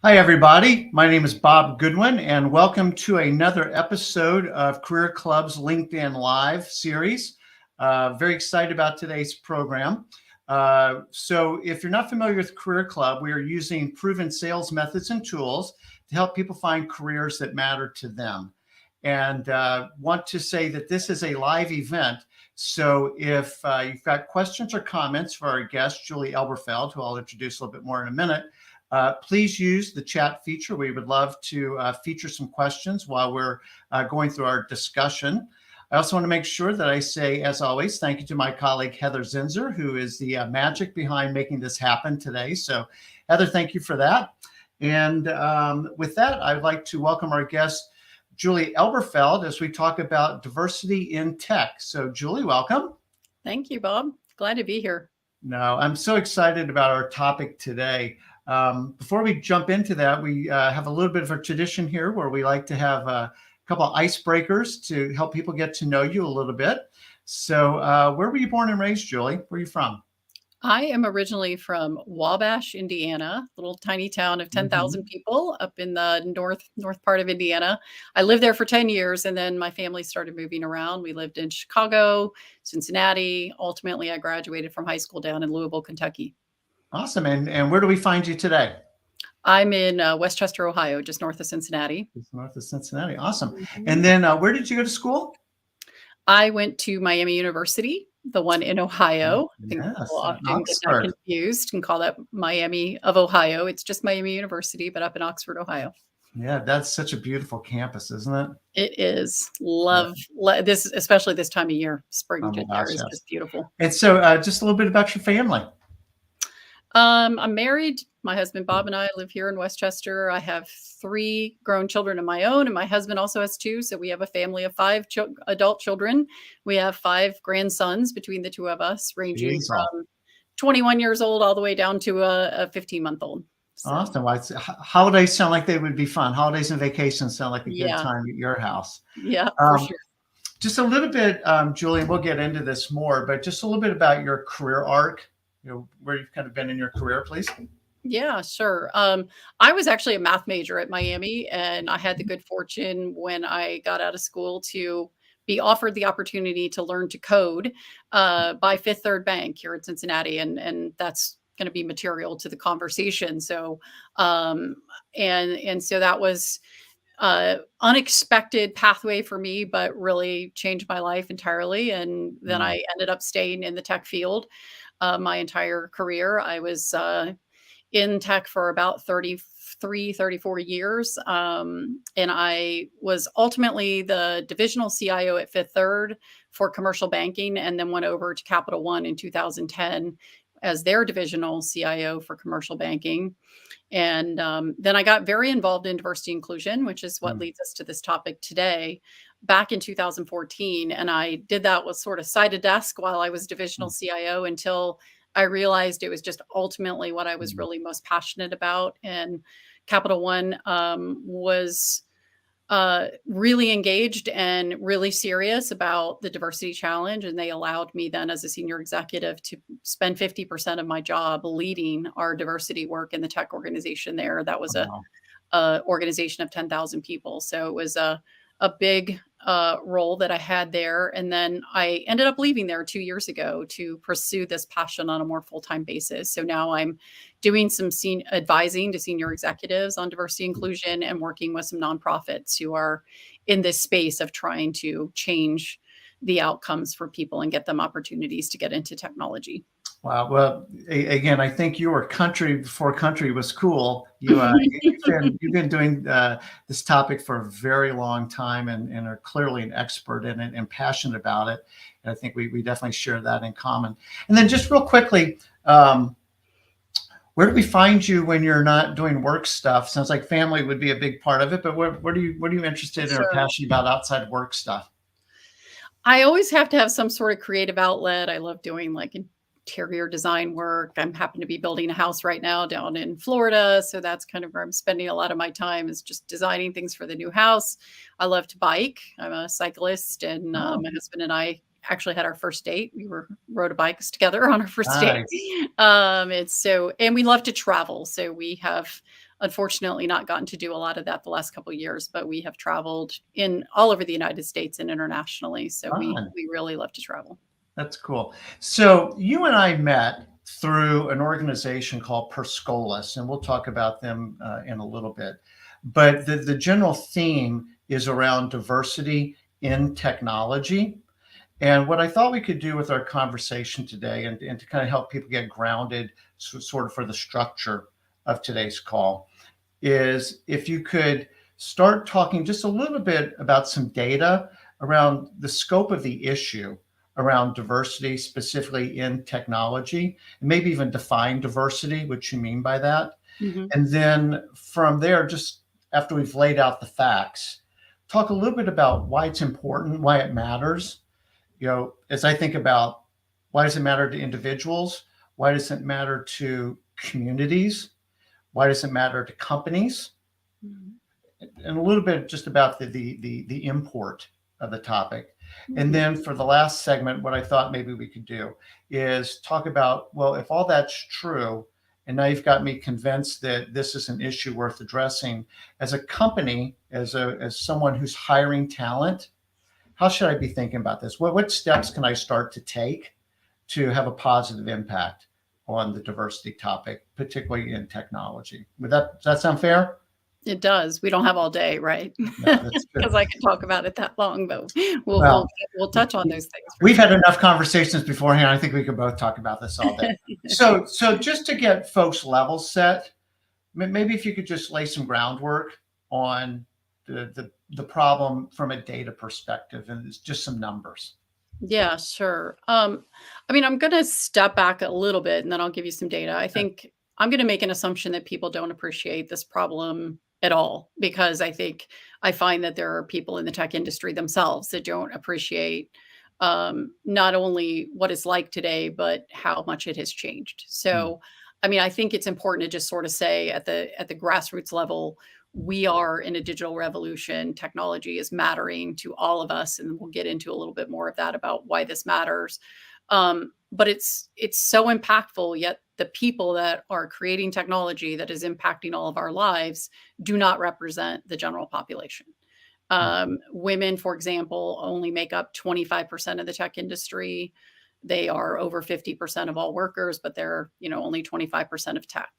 Hi, everybody. My name is Bob Goodwin, and welcome to another episode of Career Club's LinkedIn Live series. Very excited about today's program. So if you're not familiar with Career Club, we are using proven sales methods and tools to help people find careers that matter to them. And want to say that this is a live event. So if you've got questions or comments for our guest, Julie Elberfeld, who I'll introduce a little bit more in a minute, please use the chat feature. We would love to feature some questions while we're going through our discussion. I also want to make sure that I say, as always, thank you to my colleague, Heather Zinzer, who is the magic behind making this happen today. So, Heather, thank you for that. And with that, I'd like to welcome our guest, Julie Elberfeld, as we talk about diversity in tech. So, Julie, welcome. Thank you, Bob. Glad to be here. No, I'm so excited about our topic today. Before we jump into that, we have a little bit of a tradition here where we like to have a couple of icebreakers to help people get to know you a little bit. So where were you born and raised, Julie? Where are you from? I am originally from Wabash, Indiana, little tiny town of 10,000 people up in the north part of Indiana. I lived there for 10 years, and then my family started moving around. We lived in Chicago, Cincinnati. Ultimately, I graduated from high school down in Louisville, Kentucky. Awesome. And where do we find you today? I'm in Westchester, Ohio, just north of Cincinnati. Just north of Cincinnati. Awesome. And then where did you go to school? I went to Miami University, the one in Ohio. I think Yes, people often get that confused and call that Miami of Ohio. It's just Miami University, but up in Oxford, Ohio. Yeah, that's such a beautiful campus, isn't it? It is. Love this, especially this time of year. Spring there is just beautiful. And so just a little bit about your family. I'm married. My husband, Bob, and I live here in Westchester. I have 3 grown children of my own, and my husband also has 2. So we have a family of 5 adult children. We have 5 grandsons between the 2 of us, ranging from 21 years old all the way down to a 15-month-old. So. Awesome. Holidays sound like they would be fun. Holidays and vacations sound like a good time at your house. Yeah, for sure. Just a little bit, Julie, we'll get into this more, but just a little bit about your career arc, where you've kind of been in your career, please. Yeah, sure. I was actually a math major at Miami, and I had the good fortune when I got out of school to be offered the opportunity to learn to code by Fifth Third Bank here in Cincinnati, and that's going to be material to the conversation. So, and so that was unexpected pathway for me, but really changed my life entirely. And then I ended up staying in the tech field my entire career. I was in tech for about 34 years. And I was ultimately the divisional CIO at Fifth Third for commercial banking, and then went over to Capital One in 2010 as their divisional CIO for commercial banking. And then I got very involved in diversity inclusion, which is what leads us to this topic today, back in 2014. And I did that with sort of side of desk while I was divisional CIO until I realized it was just ultimately what I was really most passionate about. And Capital One was really engaged and really serious about the diversity challenge. And they allowed me then as a senior executive to spend 50% of my job leading our diversity work in the tech organization there. That was a organization of 10,000 people. So it was a big role that I had there. And then I ended up leaving there 2 years ago to pursue this passion on a more full-time basis. So now I'm doing some advising to senior executives on diversity inclusion and working with some nonprofits who are in this space of trying to change the outcomes for people and get them opportunities to get into technology. Wow. Well, again, I think you were country before country was cool. You've been doing this topic for a very long time and are clearly an expert in it and passionate about it. And I think we definitely share that in common. And then just real quickly, where do we find you when you're not doing work stuff? Sounds like family would be a big part of it, but what are you interested in or passionate about outside work stuff? I always have to have some sort of creative outlet. I love doing interior design work. I'm happen to be building a house right now down in Florida. So that's kind of where I'm spending a lot of my time, is just designing things for the new house. I love to bike. I'm a cyclist, and my husband and I actually had our first date. We rode a bikes together on our first date. And we love to travel. So we have unfortunately not gotten to do a lot of that the last couple of years, but we have traveled in all over the United States and internationally. So we really love to travel. That's cool. So you and I met through an organization called Perscolis, and we'll talk about them in a little bit. But the general theme is around diversity in technology. And what I thought we could do with our conversation today, and to kind of help people get grounded sort of for the structure of today's call, is if you could start talking just a little bit about some data around the scope of the issue around diversity, specifically in technology, and maybe even define diversity, what you mean by that. Mm-hmm. And then from there, just after we've laid out the facts, talk a little bit about why it's important, why it matters. As I think about why does it matter to individuals? Why does it matter to communities? Why does it matter to companies? Mm-hmm. And a little bit just about the import of the topic. Mm-hmm. And then for the last segment, what I thought maybe we could do is talk about, well, if all that's true, and now you've got me convinced that this is an issue worth addressing, as a company, as someone who's hiring talent, how should I be thinking about this? What steps can I start to take to have a positive impact on the diversity topic, particularly in technology? Does that sound fair? It does. We don't have all day, right? Because I could talk about it that long, but we'll touch on those things. We've had enough conversations beforehand. I think we could both talk about this all day. So just to get folks level set, maybe if you could just lay some groundwork on the problem from a data perspective, and it's just some numbers. Yeah, sure. I'm going to step back a little bit and then I'll give you some data. I think I'm going to make an assumption that people don't appreciate this problem at all, because I find that there are people in the tech industry themselves that don't appreciate not only what it's like today, but how much it has changed. So, I think it's important to just sort of say at the grassroots level, we are in a digital revolution. Technology is mattering to all of us, and we'll get into a little bit more of that about why this matters. But it's so impactful, yet the people that are creating technology that is impacting all of our lives do not represent the general population. Women, for example, only make up 25% of the tech industry. They are over 50% of all workers, but they're only 25% of tech.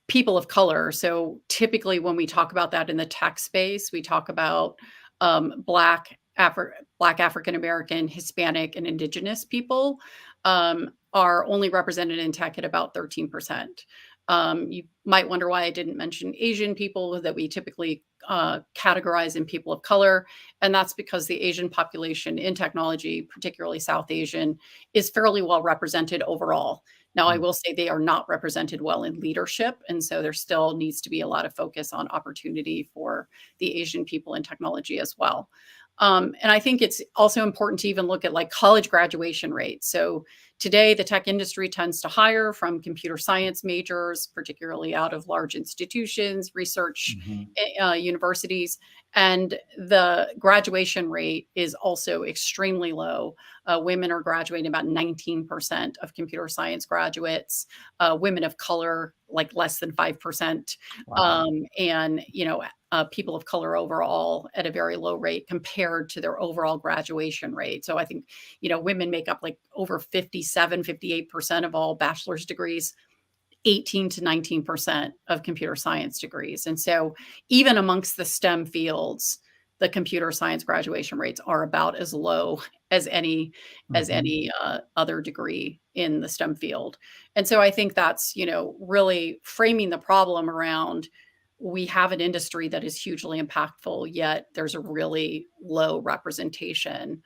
People of color. So typically when we talk about that in the tech space, we talk about Black, African American, Hispanic, and Indigenous people are only represented in tech at about 13%. You might wonder why I didn't mention Asian people that we typically categorize in people of color. And that's because the Asian population in technology, particularly South Asian, is fairly well represented overall. Now, I will say they are not represented well in leadership. And so there still needs to be a lot of focus on opportunity for the Asian people in technology as well. And I think it's also important to even look at like college graduation rates. So today, the tech industry tends to hire from computer science majors, particularly out of large institutions, research universities. And the graduation rate is also extremely low. Women are graduating about 19% of computer science graduates, women of color, like less than 5%. Wow. And, people of color overall at a very low rate compared to their overall graduation rate. So I think, women make up like over 58% of all bachelor's degrees, 18 to 19% of computer science degrees. And so even amongst the STEM fields, the computer science graduation rates are about as low as any other degree in the STEM field. And so I think that's, really framing the problem around we have an industry that is hugely impactful, yet there's a really low representation.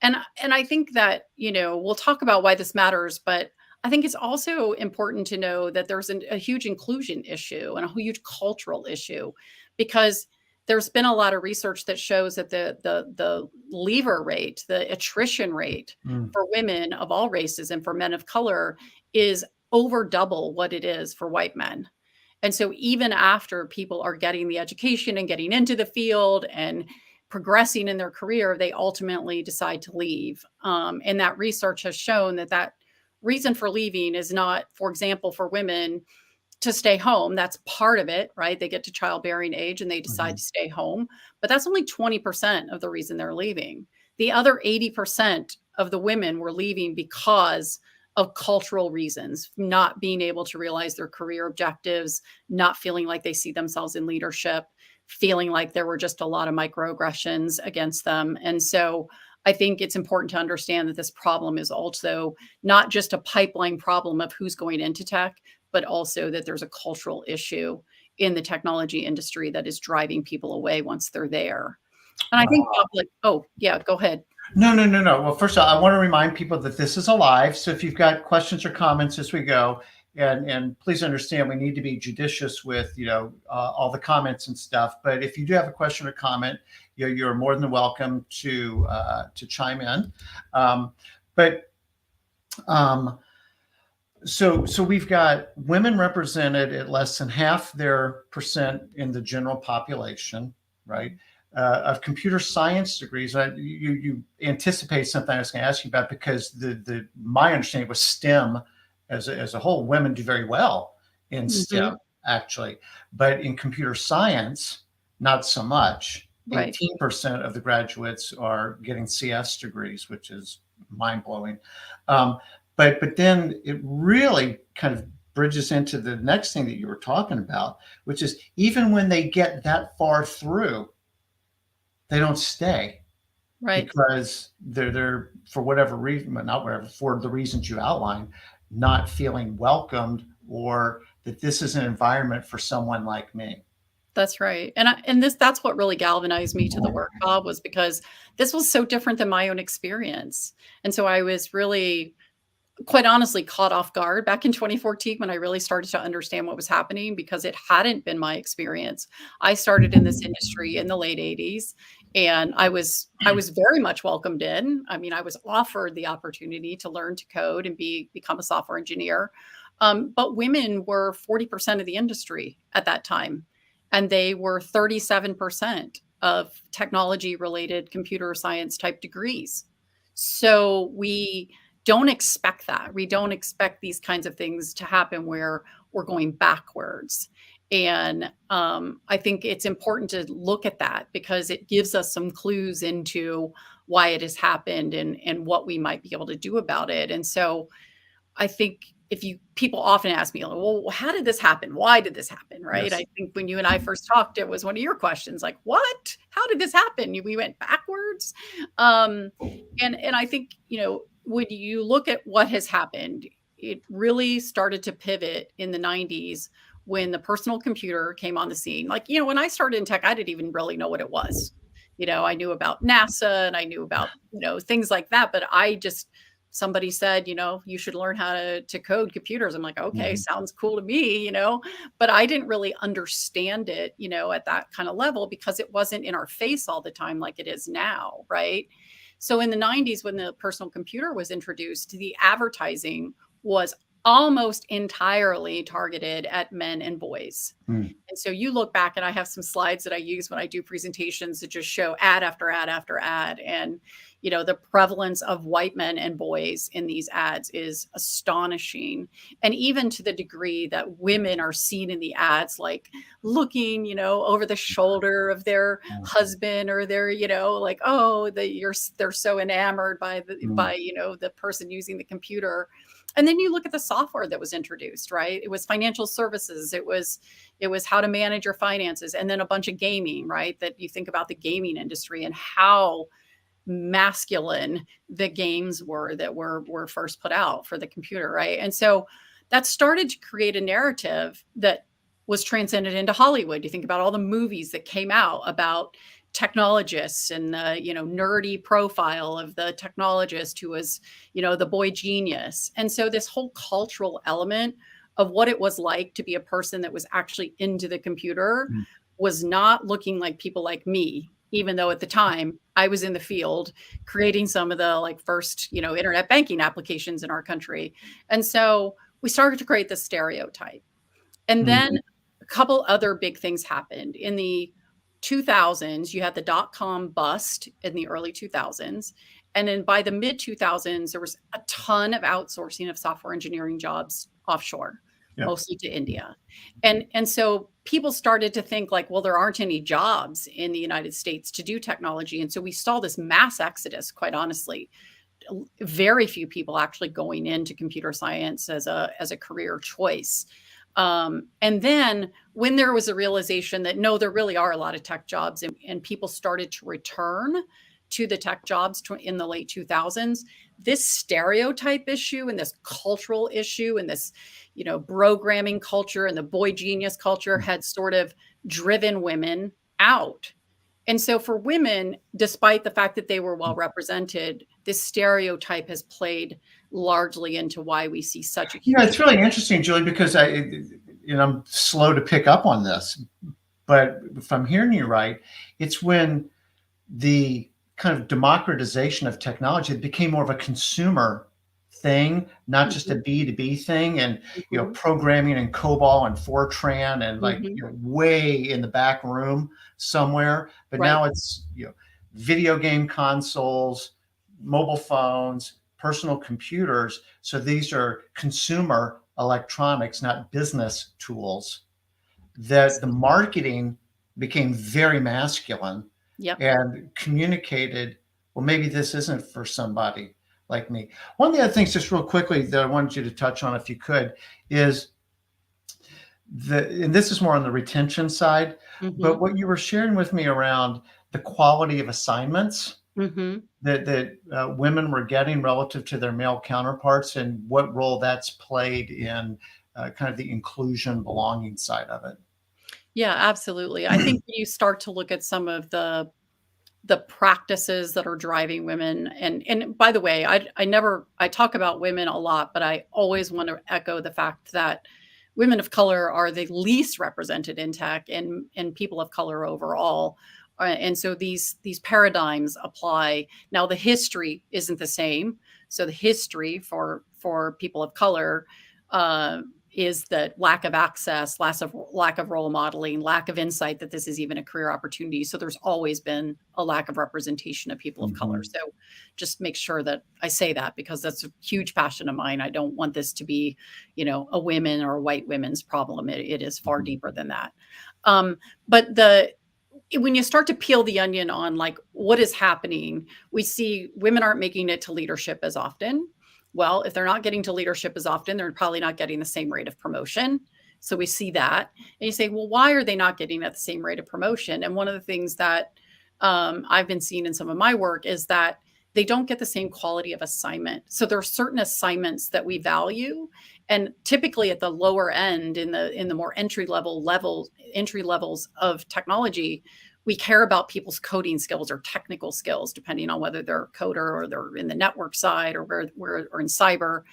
And I think that, we'll talk about why this matters, but I think it's also important to know that there's a huge inclusion issue and a huge cultural issue, because there's been a lot of research that shows that the leaver rate, the attrition rate for women of all races and for men of color is over double what it is for white men. And so even after people are getting the education and getting into the field and progressing in their career, they ultimately decide to leave. And that research has shown that reason for leaving is not, for example, for women, to stay home. That's part of it, right? They get to childbearing age and they decide Mhm. to stay home, but that's only 20% of the reason they're leaving. The other 80% of the women were leaving because of cultural reasons, not being able to realize their career objectives, not feeling like they see themselves in leadership, feeling like there were just a lot of microaggressions against them. And so I think it's important to understand that this problem is also not just a pipeline problem of who's going into tech, but also that there's a cultural issue in the technology industry that is driving people away once they're there. And I think Wow. oh, yeah, go ahead. No, no, no, no. Well, first of all, I want to remind people that this is a live. So if you've got questions or comments as we go, and please understand, we need to be judicious with all the comments and stuff. But if you do have a question or comment, you're more than welcome to chime in. Um, but um, so we've got women represented at less than half their percent in the general population, right? Of computer science degrees. You anticipate something I was going to ask you about, because the my understanding was STEM as a whole, women do very well in Mhm. STEM actually, but in computer science, not so much. Right. 18% of the graduates are getting CS degrees, which is mind blowing. But then it really kind of bridges into the next thing that you were talking about, which is even when they get that far through, they don't stay, Right. because they're for whatever reason, but not whatever, for the reasons you outlined, not feeling welcomed, or that this is an environment for someone like me. That's right. And that's what really galvanized me to the work, Bob, was because this was so different than my own experience. And so I was really, quite honestly, caught off guard back in 2014 when I really started to understand what was happening, because it hadn't been my experience. I started in this industry in the late 80s, and I was very much welcomed in. I mean, I was offered the opportunity to learn to code and become a software engineer. But women were 40% of the industry at that time, and they were 37% of technology related computer science type degrees. So we don't expect that. We don't expect these kinds of things to happen where we're going backwards. And I think it's important to look at that, because it gives us some clues into why it has happened, and what we might be able to do about it. And so I think if you people often ask me, like, well, how did this happen? Why did this happen? Right. Yes. I think when you and I first talked, it was one of your questions, like, what? How did this happen? We went backwards. Um, and I think, when you look at what has happened, it really started to pivot in the 90s when the personal computer came on the scene. Like, when I started in tech, I didn't even really know what it was. I knew about NASA and I knew about, things like that, but somebody said, you should learn how to code computers. I'm like, okay, Mhm. sounds cool to me, but I didn't really understand it, at that kind of level, because it wasn't in our face all the time like it is now. Right. So in the 90s, when the personal computer was introduced, the advertising was almost entirely targeted at men and boys. Mm. And so you look back, and I have some slides that I use when I do presentations that just show ad after ad after ad. And, the prevalence of white men and boys in these ads is astonishing. And even to the degree that women are seen in the ads, like looking, over the shoulder of their husband, or they're, like, oh, they're so enamored by Mm. the person using the computer. And then you look at the software that was introduced, right? It was financial services. It was how to manage your finances, and then a bunch of gaming, right? That you think about the gaming industry and how masculine the games were that were first put out for the computer, right? And so that started to create a narrative that was transcended into Hollywood. You think about all the movies that came out about technologists, and the nerdy profile of the technologist who was the boy genius. And so this whole cultural element of what it was like to be a person that was actually into the computer Mm. was not looking like people like me, even though at the time I was in the field creating some of the like first internet banking applications in our country. And so we started to create this stereotype. And then Mhm. a couple other big things happened. In the 2000s, you had the dot-com bust in the early 2000s. And then by the mid 2000s, there was a ton of outsourcing of software engineering jobs offshore. Yeah. mostly to India. And so people started to think like, well, there aren't any jobs in the United States to do technology. And so we saw this mass exodus, quite honestly. Very few people actually going into computer science as a career choice. And then when there was a realization that no, there really are a lot of tech jobs, and people started to return to the tech jobs in the late 2000s, this stereotype issue and this cultural issue and this, programming culture and the boy genius culture had sort of driven women out. And so for women, despite the fact that they were well represented, this stereotype has played largely into why we see such a huge. It's really interesting, Julie, because I'm slow to pick up on this, but if I'm hearing you right, it's when the kind of democratization of technology, it became more of a consumer thing, not just a B2B thing, and programming and COBOL and Fortran and way in the back room somewhere. But now it's video game consoles, mobile phones, personal computers. So these are consumer electronics, not business tools. That the marketing became very masculine. Yep. And communicated, well, maybe this isn't for somebody like me. One of the other things, just real quickly, that I wanted you to touch on, if you could, is and this is more on the retention side, but what you were sharing with me around the quality of assignments that women were getting relative to their male counterparts, and what role that's played in kind of the inclusion, belonging side of it. Yeah, absolutely. I think when you start to look at some of the practices that are driving women, and by the way, I talk about women a lot, but I always want to echo the fact that women of color are the least represented in tech, and people of color overall. And so these paradigms apply. Now the history isn't the same. So the history for people of color is that lack of access, lack of role modeling, lack of insight that this is even a career opportunity. So there's always been a lack of representation of people of color. So just make sure that I say that, because that's a huge passion of mine. I don't want this to be, a women or white women's problem. It is far deeper than that. But when you start to peel the onion on like what is happening, we see women aren't making it to leadership as often. Well, if they're not getting to leadership as often, they're probably not getting the same rate of promotion. So we see that. And you say, well, why are they not getting at the same rate of promotion? And one of the things that I've been seeing in some of my work is that they don't get the same quality of assignment. So there are certain assignments that we value. And typically at the lower end, in the more entry levels of technology, we care about people's coding skills or technical skills, depending on whether they're a coder or they're in the network side or or in cyber.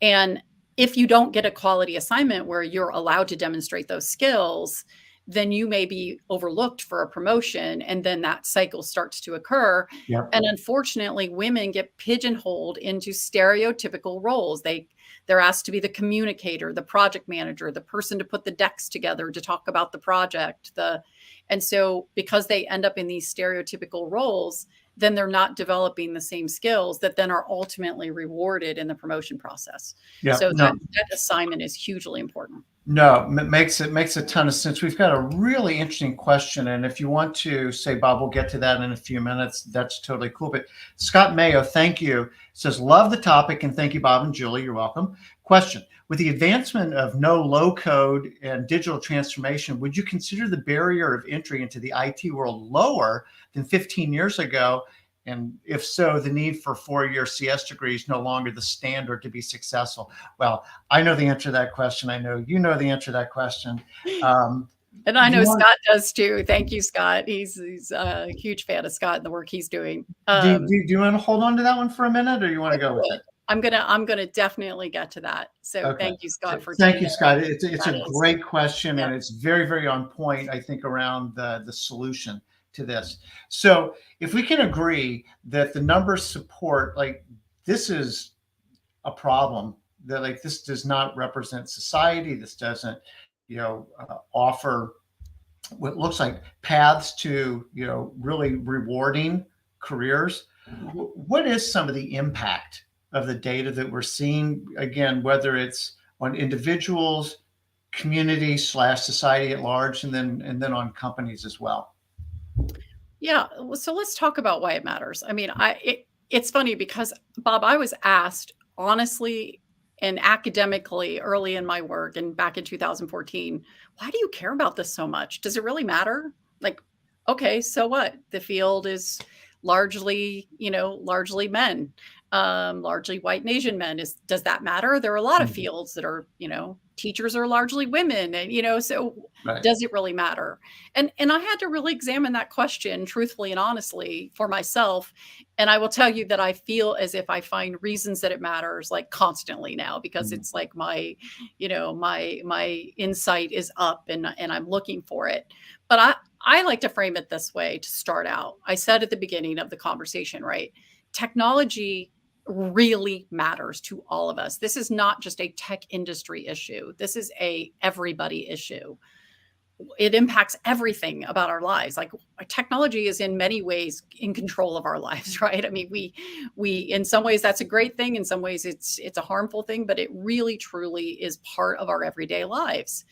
And if you don't get a quality assignment where you're allowed to demonstrate those skills, then you may be overlooked for a promotion, and then that cycle starts to occur. Yep. And unfortunately, women get pigeonholed into stereotypical roles. They're asked to be the communicator, the project manager, the person to put the decks together to talk about the project. And so because they end up in these stereotypical roles, then they're not developing the same skills that then are ultimately rewarded in the promotion process. Yeah, so that assignment is hugely important. No, it makes a ton of sense. We've got a really interesting question, and if you want to say, Bob, we'll get to that in a few minutes. That's totally cool. But Scott Mayo, thank you, says, love the topic, and thank you, Bob and Julie. You're welcome. Question: with the advancement of low code and digital transformation, would you consider the barrier of entry into the IT world lower than 15 years ago? And if so, the need for 4-year CS degrees no longer the standard to be successful? Well, I know the answer to that question. I know you know the answer to that question. And I know Scott does too. Thank you, Scott. He's a huge fan of Scott and the work he's doing. Do you want to hold on to that one for a minute, or you want to go with it? I'm gonna definitely get to that. So okay. Thank you, Scott, for thank you, Scott. It's a great question, yeah. And it's very, very on point, I think, around the solution to this. So if we can agree that the numbers support, like, this is a problem, that like this does not represent society, this doesn't offer what looks like paths to really rewarding careers. What is some of the impact of the data that we're seeing, again, whether it's on individuals, community / society at large, and then on companies as well? Yeah, so let's talk about why it matters. I mean, it's funny because Bob, I was asked honestly and academically early in my work and back in 2014, why do you care about this so much? Does it really matter? Like, okay, so what? The field is largely, largely men, largely white and Asian men. Does that matter? There are a lot of Mhm. fields that are, teachers are largely women, and so Right. does it really matter? And I had to really examine that question truthfully and honestly for myself. And I will tell you that I feel as if I find reasons that it matters like constantly now, because Mhm. it's like my insight is up, and I'm looking for it. But I like to frame it this way to start out. I said at the beginning of the conversation, right? Technology really matters to all of us. This is not just a tech industry issue. This is a everybody issue. It impacts everything about our lives. Like, technology is in many ways in control of our lives, right? I mean, we in some ways that's a great thing, in some ways it's a harmful thing, but it really truly is part of our everyday lives.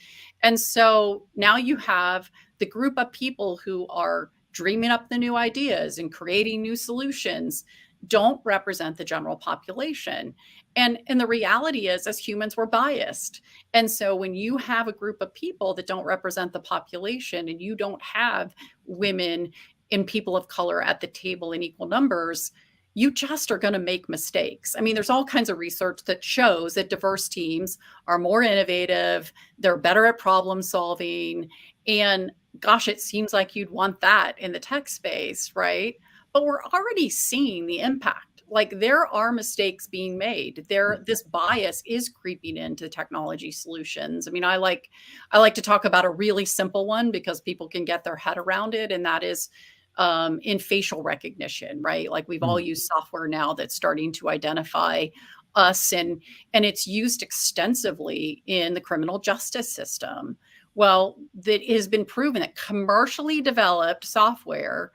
And so now you have the group of people who are dreaming up the new ideas and creating new solutions don't represent the general population. And the reality is, as humans, we're biased. And so when you have a group of people that don't represent the population, and you don't have women and people of color at the table in equal numbers, you just are going to make mistakes. I mean, there's all kinds of research that shows that diverse teams are more innovative, they're better at problem solving. And gosh, it seems like you'd want that in the tech space, right? But we're already seeing the impact. Like, there are mistakes being made. This bias is creeping into technology solutions. I mean, I like to talk about a really simple one because people can get their head around it, and that is in facial recognition, right? Like, we've all Mhm. used software now that's starting to identify us, and it's used extensively in the criminal justice system. Well, that has been proven that commercially developed software,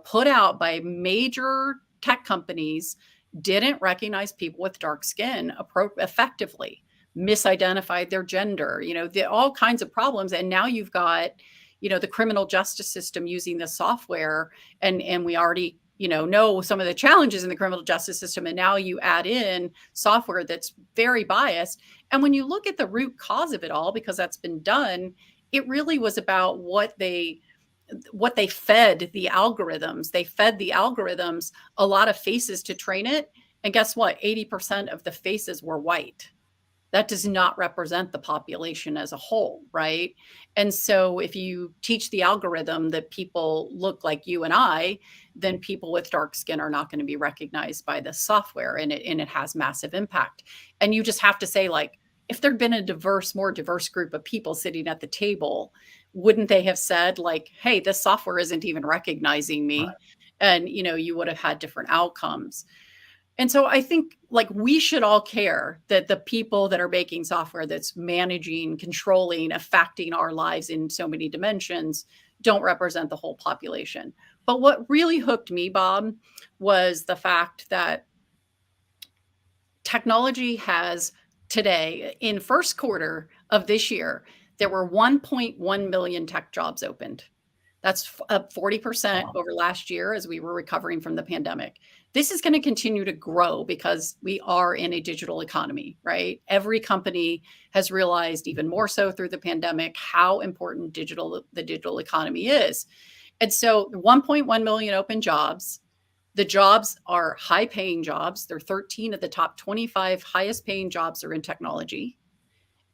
put out by major tech companies, didn't recognize people with dark skin effectively, misidentified their gender, all kinds of problems. And now you've got, the criminal justice system using the software, and we already, know some of the challenges in the criminal justice system. And now you add in software that's very biased. And when you look at the root cause of it all, because that's been done, it really was about what they fed the algorithms. They fed the algorithms a lot of faces to train it. And guess what? 80% of the faces were white. That does not represent the population as a whole, right? And so if you teach the algorithm that people look like you and I, then people with dark skin are not going to be recognized by the software, and it has massive impact. And you just have to say, like, if there'd been a more diverse group of people sitting at the table, wouldn't they have said, like, hey, this software isn't even recognizing Right. me? And you would have had different outcomes. And so I think, like, we should all care that the people that are making software that's managing, controlling, affecting our lives in so many dimensions don't represent the whole population. But what really hooked me, Bob, was the fact that technology has today, in first quarter of this year, there were 1.1 million tech jobs opened. That's up 40% Wow. over last year as we were recovering from the pandemic. This is going to continue to grow because we are in a digital economy, right? Every company has realized, even more so through the pandemic, how important the digital economy is. And so 1.1 million open jobs. The jobs are high paying jobs. They're 13 of the top 25 highest paying jobs are in technology.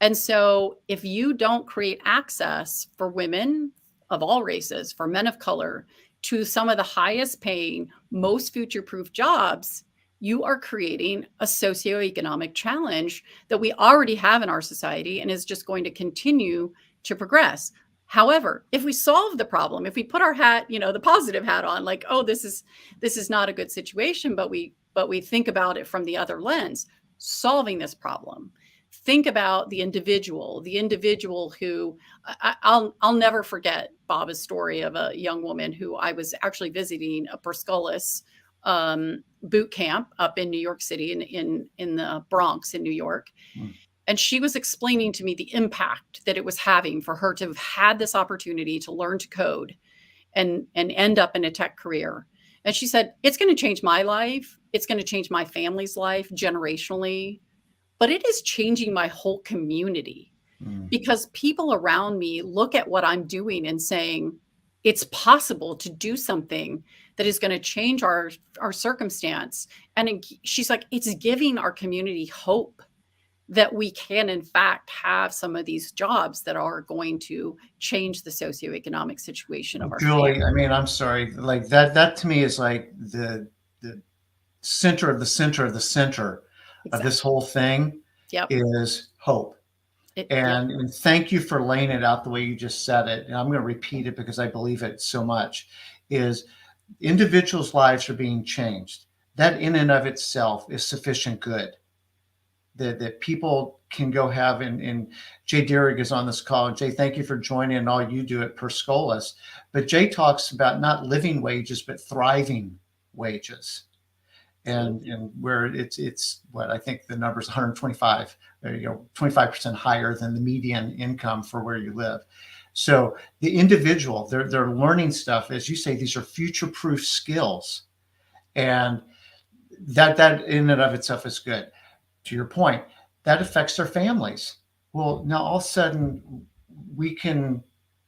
And so if you don't create access for women of all races, for men of color, to some of the highest paying, most future proof jobs, you are creating a socioeconomic challenge that we already have in our society and is just going to continue to progress. However, if we solve the problem, if we put our hat, the positive hat on, like, oh, this is not a good situation, but we think about it from the other lens, solving this problem. Think about the individual who I'll never forget Bob's story of a young woman who I was actually visiting a Perscolis boot camp up in New York City, in the Bronx in New York. Mm. And she was explaining to me the impact that it was having for her to have had this opportunity to learn to code and end up in a tech career. And she said, it's going to change my life. It's going to change my family's life generationally, but it is changing my whole community because people around me look at what I'm doing and saying, it's possible to do something that is going to change our circumstance. And she's like, it's giving our community hope that we can, in fact, have some of these jobs that are going to change the socioeconomic situation of our Julie, family. I mean, I'm sorry, like that to me is like the center of the center of the center of this whole thing Yep. is hope. Yep. And thank you for laying it out the way you just said it. And I'm going to repeat it because I believe it so much, is individuals' lives are being changed. That in and of itself is sufficient good. That people can go have, and Jay Deering is on this call. And Jay, thank you for joining and all you do at Perscolas. But Jay talks about not living wages, but thriving wages. And where it's what I think the number is 125, 25% higher than the median income for where you live. So the individual, they're learning stuff, as you say, these are future-proof skills, and that in and of itself is good. To your point, that affects their families. Well, now all of a sudden we can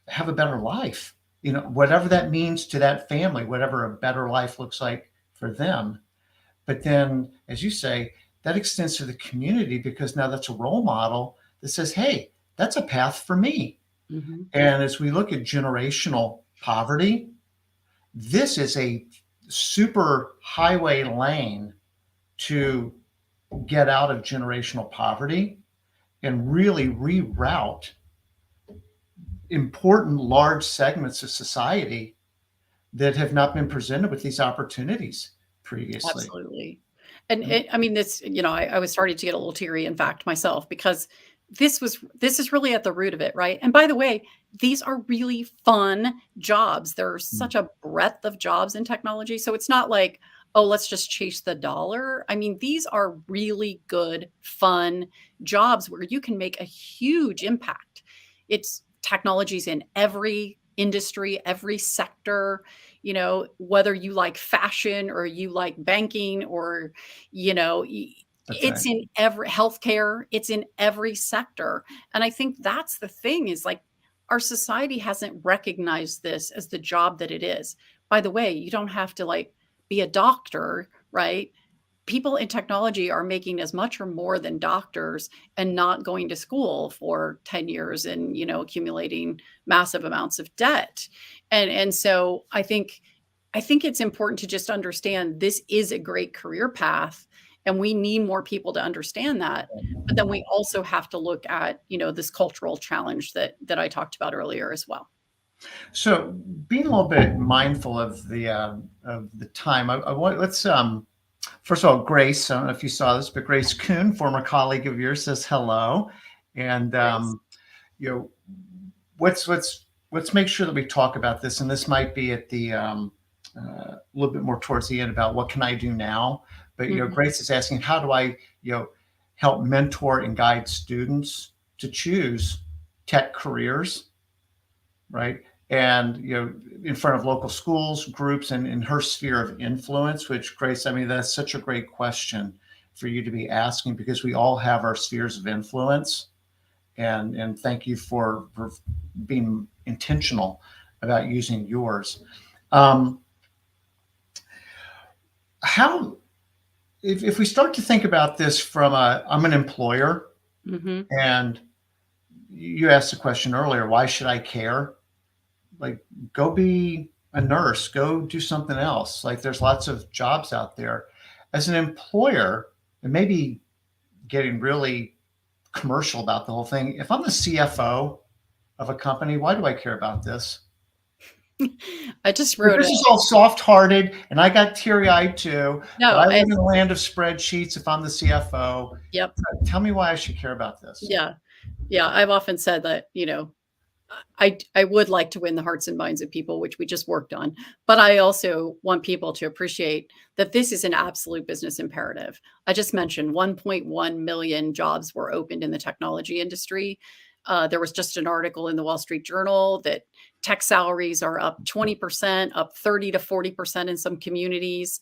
have a better life, whatever that means to that family, whatever a better life looks like for them. But then, as you say, that extends to the community because now that's a role model that says, hey, that's a path for me. Mm-hmm. And as we look at generational poverty, this is a super highway lane to get out of generational poverty and really reroute important large segments of society that have not been presented with these opportunities previously. Absolutely. And I mean, this, I was starting to get a little teary, in fact, myself, because this is really at the root of it, right? And by the way, these are really fun jobs. There's such a breadth of jobs in technology. So it's not like, oh, let's just chase the dollar. I mean, these are really good, fun jobs where you can make a huge impact. It's technologies in every industry, every sector, whether you like fashion or you like banking or, it's in every healthcare, it's in every sector. And I think that's the thing is like our society hasn't recognized this as the job that it is. By the way, you don't have to be a doctor, right? People in technology are making as much or more than doctors and not going to school for 10 years and, accumulating massive amounts of debt. And so I think it's important to just understand this is a great career path and we need more people to understand that. But then we also have to look at, this cultural challenge that I talked about earlier as well. So being a little bit mindful of the time, let's first of all, Grace, I don't know if you saw this, but Grace Kuhn, former colleague of yours, says hello. And let's make sure that we talk about this. And this might be at the a little bit more towards the end about what can I do now. But Grace is asking, how do I help mentor and guide students to choose tech careers, right? And in front of local schools, groups, and in her sphere of influence, which, Grace, I mean, that's such a great question for you to be asking because we all have our spheres of influence. And thank you for being intentional about using yours. If we start to think about this from I'm an employer, and you asked the question earlier, why should I care? Like, go be a nurse, go do something else. Like, there's lots of jobs out there. As an employer, and maybe getting really commercial about the whole thing, if I'm the CFO of a company, why do I care about this? I just wrote this is all soft-hearted, and I got teary-eyed too. No, but I live in the land of spreadsheets if I'm the CFO. Yep. Tell me why I should care about this. Yeah. I've often said that, I would like to win the hearts and minds of people, which we just worked on. But I also want people to appreciate that this is an absolute business imperative. I just mentioned 1.1 million jobs were opened in the technology industry. There was just an article in the Wall Street Journal that tech salaries are up 20%, up 30 to 40% in some communities.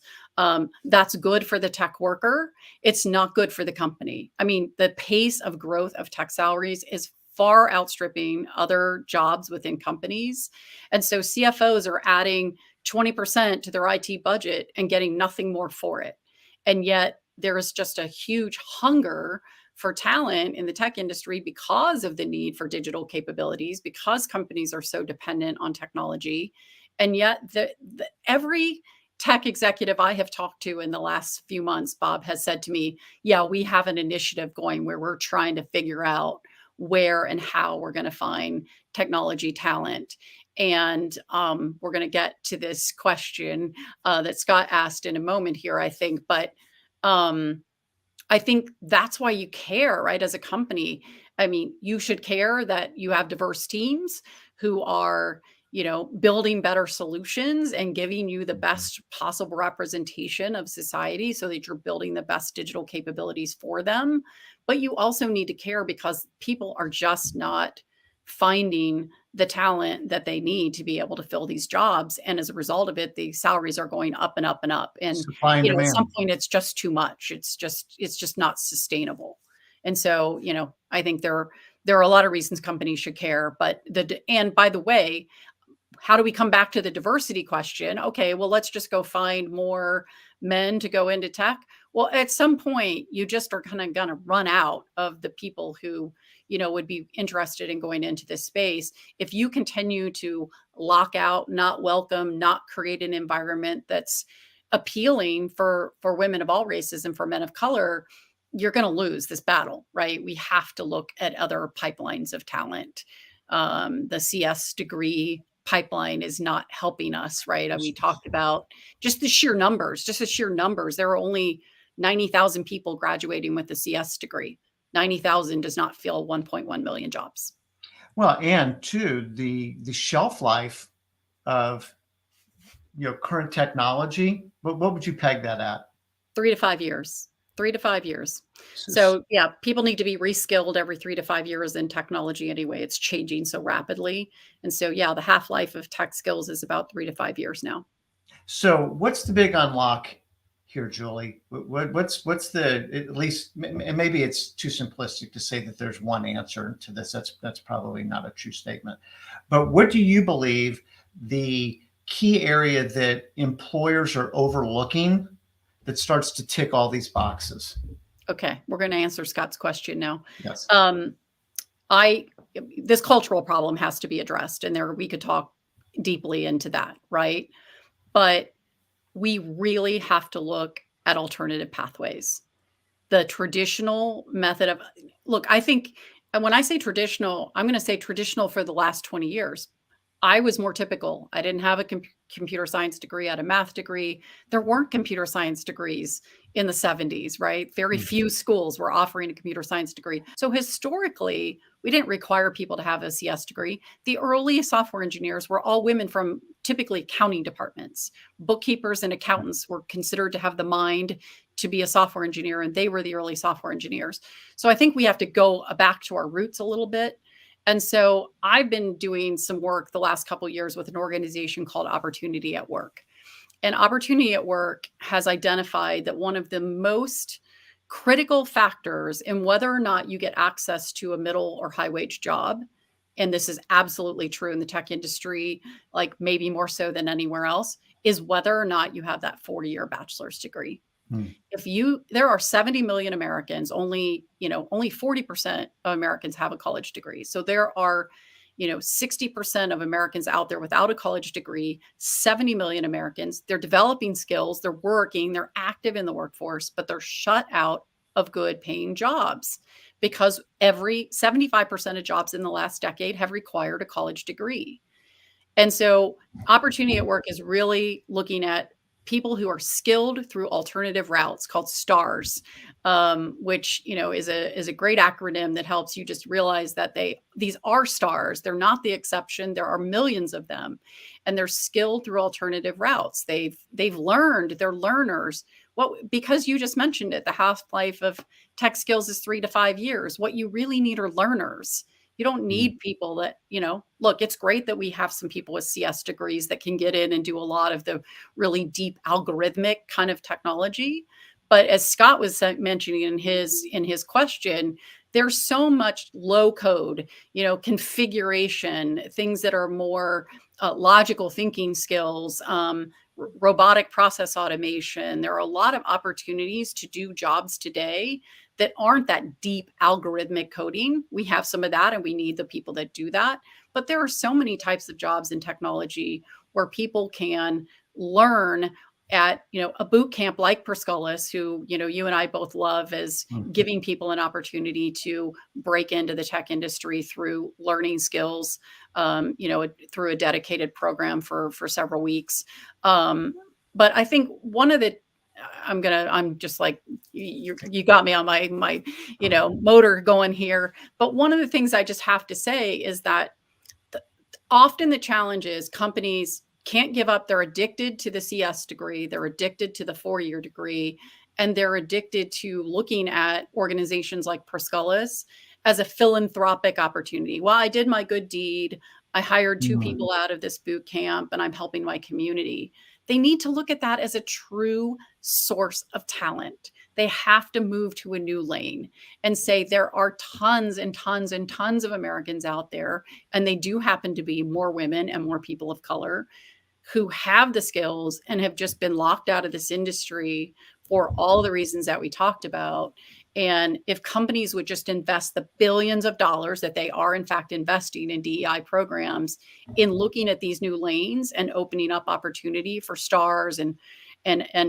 That's good for the tech worker. It's not good for the company. I mean, the pace of growth of tech salaries is far outstripping other jobs within companies. And so CFOs are adding 20% to their IT budget and getting nothing more for it. And yet there is just a huge hunger for talent in the tech industry because of the need for digital capabilities, because companies are so dependent on technology. And yet every tech executive I have talked to in the last few months, Bob, has said to me, yeah, we have an initiative going where we're trying to figure out where and how we're going to find technology talent. And we're going to get to this question that Scott asked in a moment here, I think. But I think that's why you care, right? As a company, I mean, you should care that you have diverse teams who are, building better solutions and giving you the best possible representation of society so that you're building the best digital capabilities for them. But you also need to care because people are just not finding the talent that they need to be able to fill these jobs. And as a result of it, the salaries are going up and up and up. And Supply and at some demand. point it's just too much. It's just not sustainable. And so, I think there are a lot of reasons companies should care. And by the way, how do we come back to the diversity question? Okay, well, let's just go find more men to go into tech. Well, at some point, you just are kind of going to run out of the people who, would be interested in going into this space. If you continue to lock out, not welcome, not create an environment that's appealing for women of all races and for men of color, you're going to lose this battle, right? We have to look at other pipelines of talent. The CS degree pipeline is not helping us, right? And we talked about just the sheer numbers. There are only 90,000 people graduating with a CS degree. 90,000 does not fill 1.1 million jobs. Well, and two, the shelf life of current technology, what would you peg that at? 3 to 5 years. 3 to 5 years. So yeah, people need to be reskilled every 3 to 5 years in technology anyway. It's changing so rapidly. And so yeah, the half-life of tech skills is about 3 to 5 years now. So what's the big unlock here, Julie? What's the, at least, and maybe it's too simplistic to say that there's one answer to this. That's probably not a true statement. But what do you believe the key area that employers are overlooking that starts to tick all these boxes? Okay, we're going to answer Scott's question now. Yes. This cultural problem has to be addressed, and we could talk deeply into that, right? But we really have to look at alternative pathways. The traditional method I think, and when I say traditional, I'm going to say traditional for the last 20 years. I was more typical. I didn't have a computer science degree. I had a math degree. There weren't computer science degrees in the 70s, right? Very few schools were offering a computer science degree. So historically, we didn't require people to have a CS degree. The early software engineers were all women from typically accounting departments. Bookkeepers and accountants were considered to have the mind to be a software engineer, and they were the early software engineers. So I think we have to go back to our roots a little bit. And so I've been doing some work the last couple of years with an organization called Opportunity at Work. And Opportunity at Work has identified that one of the most critical factors in whether or not you get access to a middle or high wage job, and this is absolutely true in the tech industry, like maybe more so than anywhere else, is whether or not you have that 40-year bachelor's degree. There are 70 million Americans, only 40% of Americans have a college degree. So there are, 60% of Americans out there without a college degree, 70 million Americans. They're developing skills, they're working, they're active in the workforce, but they're shut out of good paying jobs because 75% of jobs in the last decade have required a college degree. And so Opportunity at Work is really looking at people who are skilled through alternative routes called STARS, which is a great acronym that helps you just realize that these are stars. They're not the exception. There are millions of them, and they're skilled through alternative routes. They've learned. They're learners. Because you just mentioned it, the half-life of tech skills is 3 to 5 years. What you really need are learners. You don't need people that, look, it's great that we have some people with CS degrees that can get in and do a lot of the really deep algorithmic kind of technology. But as Scott was mentioning in his question, there's so much low code, configuration, things that are more logical thinking skills, robotic process automation. There are a lot of opportunities to do jobs today that aren't that deep algorithmic coding. We have some of that, and we need the people that do that. But there are so many types of jobs in technology where people can learn at a boot camp like Perscolis, who you and I both love, as giving people an opportunity to break into the tech industry through learning skills, through a dedicated program for several weeks. But I think one of the I'm just like, you got me on my motor going here. But one of the things I just have to say is that often the challenge is companies can't give up. They're addicted to the CS degree. They're addicted to the 4-year degree. And they're addicted to looking at organizations like Perscolis as a philanthropic opportunity. Well, I did my good deed. I hired 2 people out of this boot camp, and I'm helping my community. They need to look at that as a true source of talent. They have to move to a new lane and say there are tons and tons and tons of Americans out there, and they do happen to be more women and more people of color, who have the skills and have just been locked out of this industry for all the reasons that we talked about. And if companies would just invest the billions of dollars that they are in fact investing in DEI programs in looking at these new lanes and opening up opportunity for stars and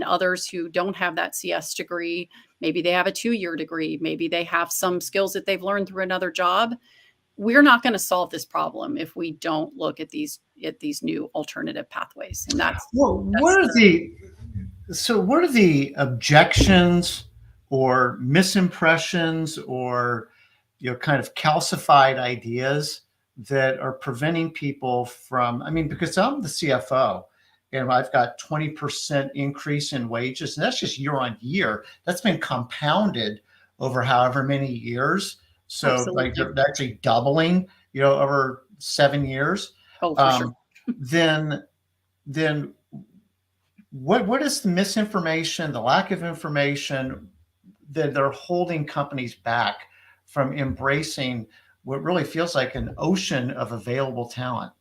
others who don't have that CS degree, maybe they have a 2-year degree, maybe they have some skills that they've learned through another job. We're not going to solve this problem if we don't look at these new alternative pathways. And what are the objections or misimpressions or kind of calcified ideas that are preventing people from, because I'm the CFO and I've got 20% increase in wages, and that's just year on year. That's been compounded over however many years. So Absolutely. like they're actually doubling, over 7 years. Oh, for sure. Then what is the misinformation, the lack of information that they're holding companies back from embracing what really feels like an ocean of available talent?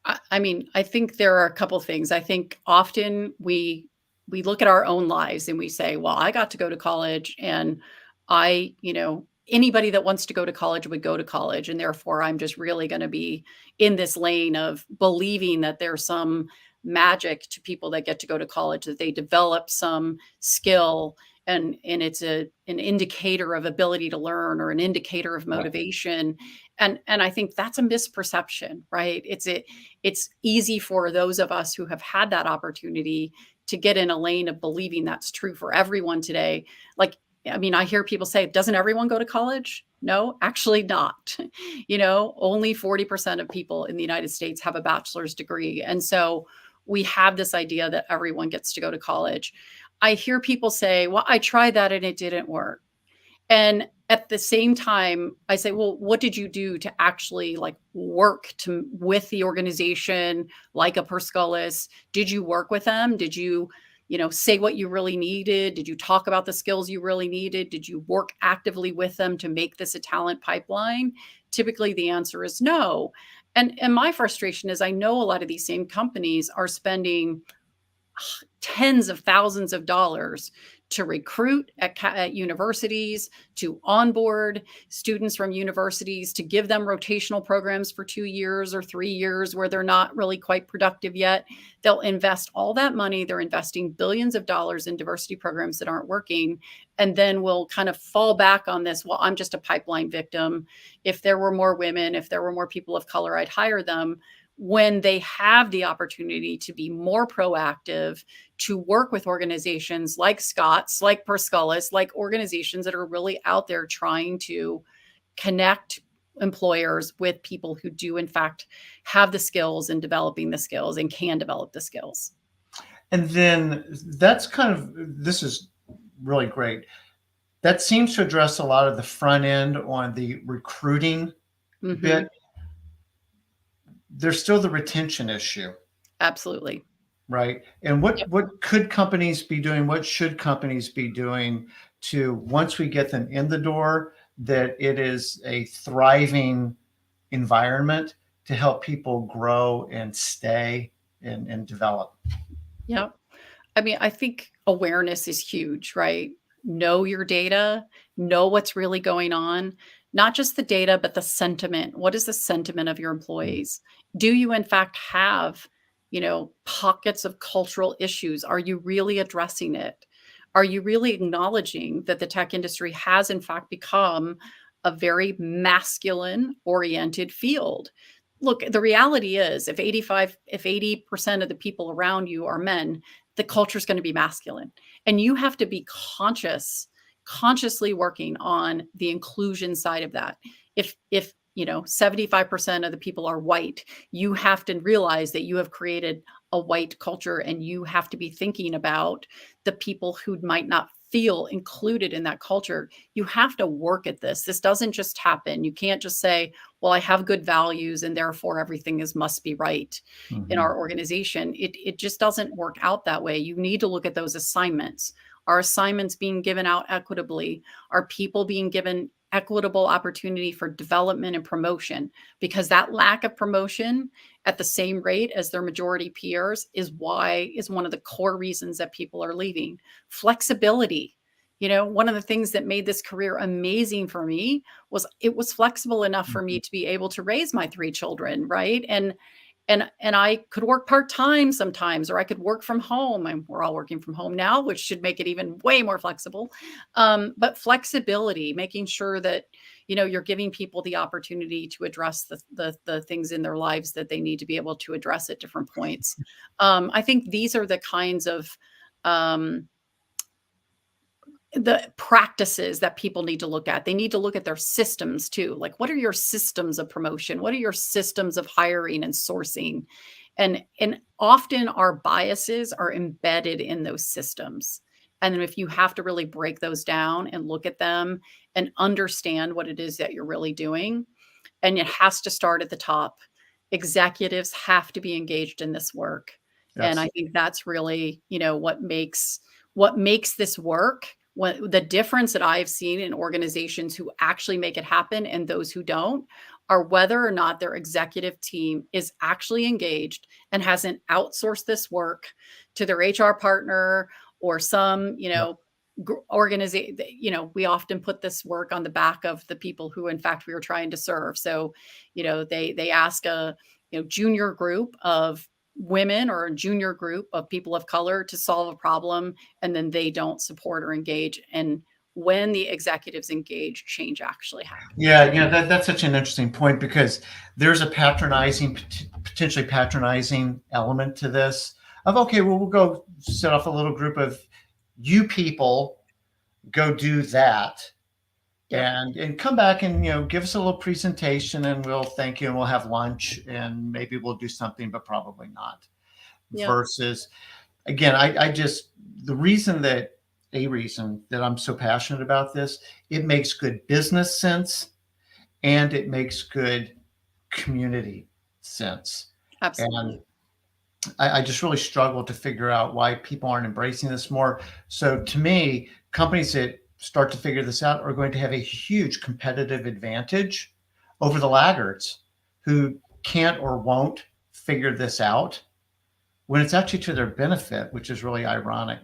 I think there are a couple of things. I think often we look at our own lives and we say, well, I got to go to college, and anybody that wants to go to college would go to college. And therefore, I'm just really going to be in this lane of believing that there's some magic to people that get to go to college, that they develop some skill, and it's an indicator of ability to learn or an indicator of motivation. And I think that's a misperception, right? It's easy for those of us who have had that opportunity to get in a lane of believing that's true for everyone today. I hear people say, doesn't everyone go to college? No, actually not. Only 40% of people in the United States have a bachelor's degree. And so we have this idea that everyone gets to go to college. I hear people say, well, I tried that and it didn't work. And at the same time, I say, well, what did you do to actually work with the organization, like a Perscolis? Did you work with them? Did you say what you really needed? Did you talk about the skills you really needed? Did you work actively with them to make this a talent pipeline? Typically, the answer is no. And my frustration is I know a lot of these same companies are spending tens of thousands of dollars to recruit at universities, to onboard students from universities, to give them rotational programs for 2 years or 3 years where they're not really quite productive yet. They'll invest all that money. They're investing billions of dollars in diversity programs that aren't working. And then we'll kind of fall back on this. Well, I'm just a pipeline victim. If there were more women, if there were more people of color, I'd hire them. when they have the opportunity to be more proactive, to work with organizations like Scott's, like Perscullis, like organizations that are really out there trying to connect employers with people who do in fact have the skills and developing the skills and can develop the skills. And then that's this is really great. That seems to address a lot of the front end on the recruiting bit. There's still the retention issue. Absolutely. Right. And what could companies be doing? What should companies be doing to, once we get them in the door, that it is a thriving environment to help people grow and stay and develop? Yeah. I mean, I think awareness is huge, right? Know your data, know what's really going on, not just the data, but the sentiment. What is the sentiment of your employees? Do you, in fact, have, pockets of cultural issues? Are you really addressing it? Are you really acknowledging that the tech industry has, in fact, become a very masculine oriented field? Look, the reality is if 80% of the people around you are men, the culture is going to be masculine. And you have to be consciously working on the inclusion side of that. If 75% of the people are white, you have to realize that you have created a white culture, and you have to be thinking about the people who might not feel included in that culture. You have to work at this. This doesn't just happen. You can't just say, well, I have good values and therefore everything must be right in our organization. It just doesn't work out that way. You need to look at those assignments. Are assignments being given out equitably? Are people being given equitable opportunity for development and promotion? Because that lack of promotion at the same rate as their majority peers is one of the core reasons that people are leaving. Flexibility. One of the things that made this career amazing for me was it was flexible enough for me to be able to raise my 3 children, right? And I could work part-time sometimes, or I could work from home. And we're all working from home now, which should make it even way more flexible. But flexibility, making sure that, you're giving people the opportunity to address the things in their lives that they need to be able to address at different points. I think these are the kinds of the practices that people need to look at. They need to look at their systems too. Like, what are your systems of promotion? What are your systems of hiring and sourcing? And often our biases are embedded in those systems. And then if you have to really break those down and look at them and understand what it is that you're really doing, and it has to start at the top. Executives have to be engaged in this work. Yes. And I think that's really, what makes this work. The difference that I've seen in organizations who actually make it happen and those who don't are whether or not their executive team is actually engaged and hasn't outsourced this work to their HR partner or some, organization. We often put this work on the back of the people who, in fact, we were trying to serve. So, they ask a junior group of women or a junior group of people of color to solve a problem, and then they don't support or engage. And when the executives engage, change actually happens. Yeah, that's such an interesting point, because there's a potentially patronizing element to this of, okay, well, we'll go set off a little group of you people, go do that. Yep. And come back and give us a little presentation, and we'll thank you, and we'll have lunch, and maybe we'll do something, but probably not. Yep. Versus, again, the reason that I'm so passionate about this, it makes good business sense, and it makes good community sense. Absolutely. And I just really struggle to figure out why people aren't embracing this more. So to me, companies that start to figure this out are going to have a huge competitive advantage over the laggards who can't or won't figure this out, when it's actually to their benefit, which is really ironic.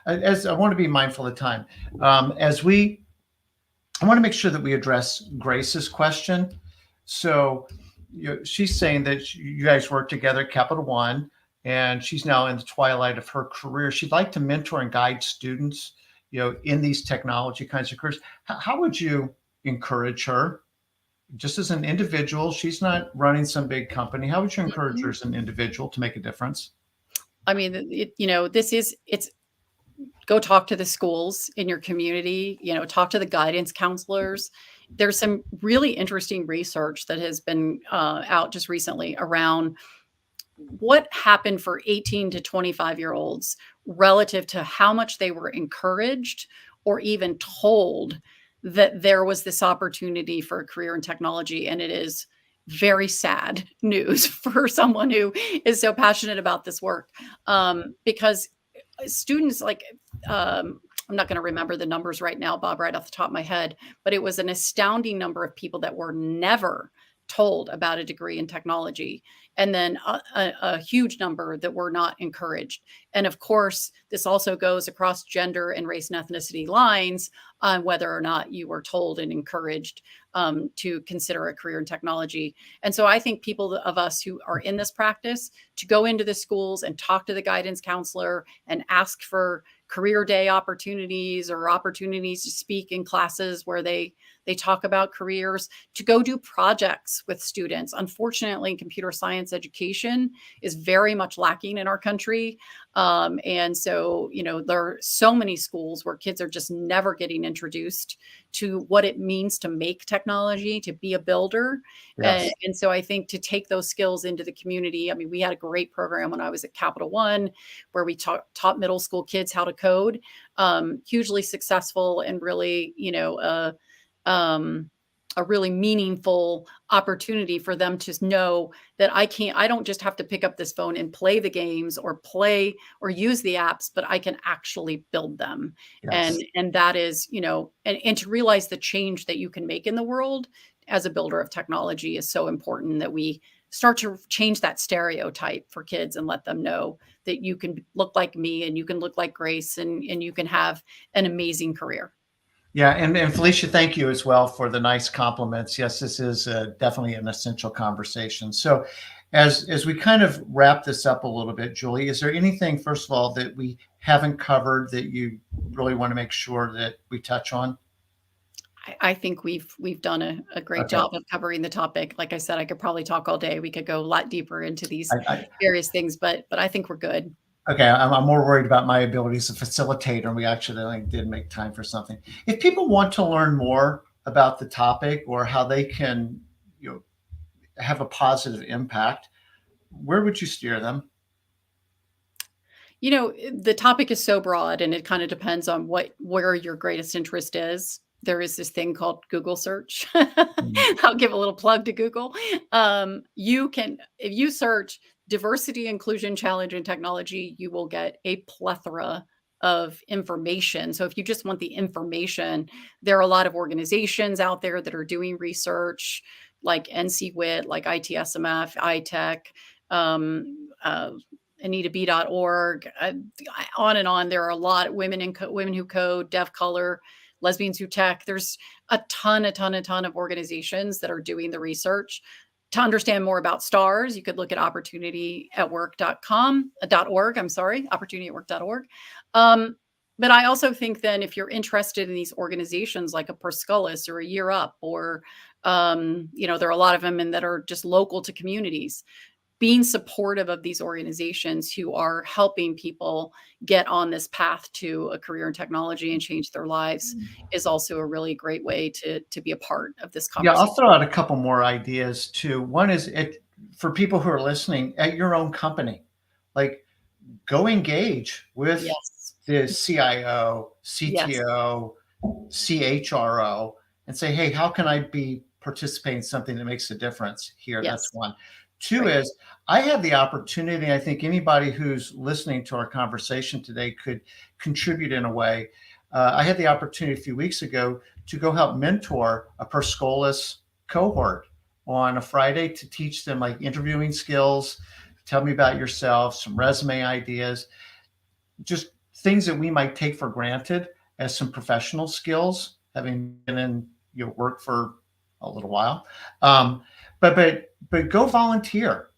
As I want to be mindful of time, I want to make sure that we address Grace's question. So she's saying that you guys work together at Capital One, and she's now in the twilight of her career. She'd like to mentor and guide students in these technology kinds of careers. How would you encourage her just as an individual, she's not running some big company. How would you encourage her Mhm. as an individual to make a difference? I mean, it's go talk to the schools in your community, talk to the guidance counselors. There's some really interesting research that has been out just recently around what happened for 18 to 25-year-olds relative to how much they were encouraged or even told that there was this opportunity for a career in technology. And it is very sad news for someone who is so passionate about this work, because students like, I'm not going to remember the numbers right now, Bob, right off the top of my head, but it was an astounding number of people that were never told about a degree in technology, and then a huge number that were not encouraged. And of course, this also goes across gender and race and ethnicity lines on whether or not you were told and encouraged to consider a career in technology. And so I think people of us who are in this practice to go into the schools and talk to the guidance counselor and ask for career day opportunities or opportunities to speak in classes where they talk about careers, to go do projects with students. Unfortunately, computer science education is very much lacking in our country. And so, there are so many schools where kids are just never getting introduced to what it means to make technology, to be a builder. And, Yes. and so I think to take those skills into the community. I mean, we had a great program when I was at Capital One where we taught middle school kids how to code, hugely successful and really, um, a really meaningful opportunity for them to know that I don't just have to pick up this phone and play the games or play or use the apps, but I can actually build them. And, Yes. and that is, and to realize the change that you can make in the world as a builder of technology is so important, that we start to change that stereotype for kids and let them know that you can look like me and you can look like Grace, and you can have an amazing career. Yeah, and Felicia, thank you as well for the nice compliments. Yes, this is definitely an essential conversation. So, as we kind of wrap this up a little bit, Julie, is there anything, first of all, that we haven't covered that you really want to make sure that we touch on? I think we've done a great Okay. job of covering the topic. Like I said, I could probably talk all day. We could go a lot deeper into these I, various things, but I think we're good. okay, I'm more worried about my abilities to facilitate, and we actually like, did make time for something. If people want to learn more about the topic or how they can, you know, have a positive impact, where would you steer them? The topic is so broad and it kind of depends on where your greatest interest is. There is this thing called Google search. Mm. I'll give a little plug to Google. You can, if you search diversity, inclusion, challenge, and technology, you will get a plethora of information. So if you just want the information, there are a lot of organizations out there that are doing research, like NCWIT, like ITSMF, iTech, um, uh, AnitaB.org, on and on. There are a lot of women who code, Deaf Color, Lesbians Who Tech. There's a ton of organizations that are doing the research. To understand more about STARS, you could look at opportunityatwork.org. I'm sorry, opportunityatwork.org. But I also think then if you're interested in these organizations like a Perscullis or a Year Up, or there are a lot of them that are just local to communities, being supportive of these organizations who are helping people get on this path to a career in technology and change their lives is also a really great way to be a part of this Yeah, conversation. I'll throw out a couple more ideas too. One is for people who are listening at your own company, like go engage with Yes. the CIO, Yes. CTO, CHRO, and say, hey, how can I be participating in something that makes a difference here? That's Yes. one. Two Right. is I have the opportunity. I think anybody who's listening to our conversation today could contribute in a way. I had the opportunity a few weeks ago to go help mentor a Perscolis cohort on a Friday to teach them like interviewing skills. Tell me about yourself, some resume ideas, just things that we might take for granted as some professional skills, having been in work for a little while. Um, but go volunteer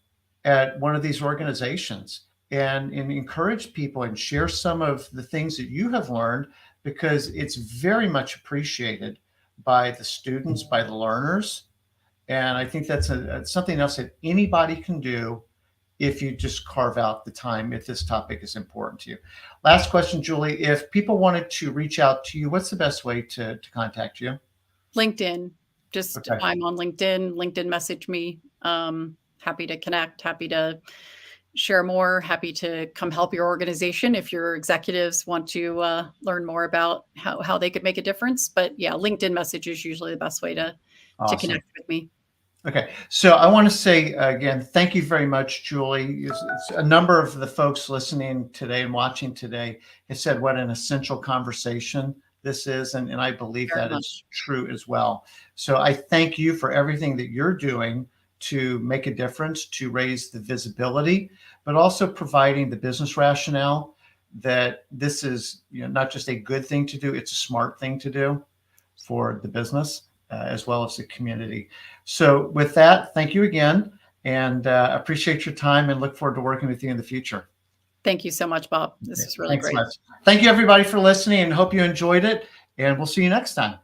at one of these organizations and encourage people and share some of the things that you have learned, because it's very much appreciated by the students, by the learners, And I think that's something else that anybody can do if you just carve out the time, if this topic is important to you. Last question, Julie, if people wanted to reach out to you, what's the best way to contact you? LinkedIn. Just Okay. I'm on LinkedIn. LinkedIn message me. Happy to connect, happy to share more, happy to come help your organization if your executives want to learn more about how they could make a difference. But yeah, LinkedIn message is usually the best way to Awesome. connect with me. Okay, so I want to say again, thank you very much, Julie. It's a number of the folks listening today and watching today have said what an essential conversation this is, and I believe Very that much. is true as well. So I thank you for everything that you're doing to make a difference, to raise the visibility, but also providing the business rationale that this is, not just a good thing to do, it's a smart thing to do for the business as well as the community. So with that, thank you again, and appreciate your time and look forward to working with you in the future. Thank you so much, Bob. This was really Thanks great. much. Thank you everybody for listening, and hope you enjoyed it, and we'll see you next time.